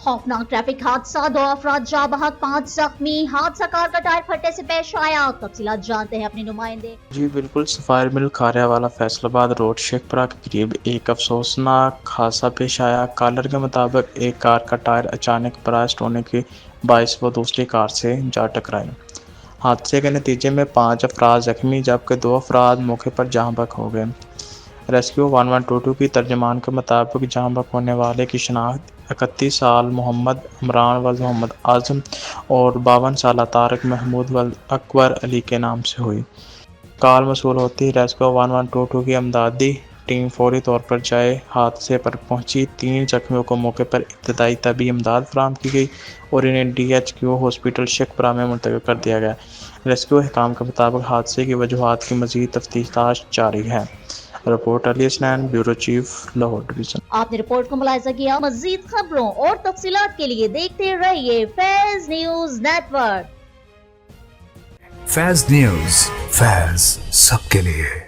खौफनाक ट्रैफिक हादसा, 2 अफराद जाँ बहक, 5 जख्मी। हादसा कार का टायर फटने से पेश आया। तफसीलात जानते हैं अपने नुमाइंदे। जी बिल्कुल, सफायर मिल खारियावाला फैसलाबाद रोड शेखपुरा के करीब एक अफसोसनाक हादसा पेश आया। कॉलर के मुताबिक एक कार का टायर अचानक बर्स्ट होने के बायस वो दूसरी कार से जा टकराई। हादसे के नतीजे में 5 अफराद जख्मी जबकि 2 अफराद मौके पर जहाँ बहक हो गए। रेस्क्यू 1122 की तर्जमान के मुताबिक जहाँ बहक होने वाले की शनाख्त 31 साल मोहम्मद इमरान वल्द मोहम्मद आज़म और 52 साल तारिक महमूद वल्द अकबर अली के नाम से हुई। कॉल मसूल होती ही रेस्क्यू 1122 की अमदादी टीम फौरी तौर पर जाए हादसे पर पहुंची। 3 जख्मियों को मौके पर इब्तदाई तबी इमदाद फराहम की गई और इन्हें DHQ हॉस्पिटल शेखपुरा में मुंतकिल कर दिया गया। रेस्क्यू हुकाम के मुताबिक हादसे की वजूहात की मज़ीद तफ्तीश जारी है। Report Ali Hasnain, bureau chief, Lahore division. आपने रिपोर्ट को मुलाहिजा किया। मजीद खबरों और तफसीलात के लिए देखते रहिए Faiz news network. Faiz news, Faiz सबके लिए।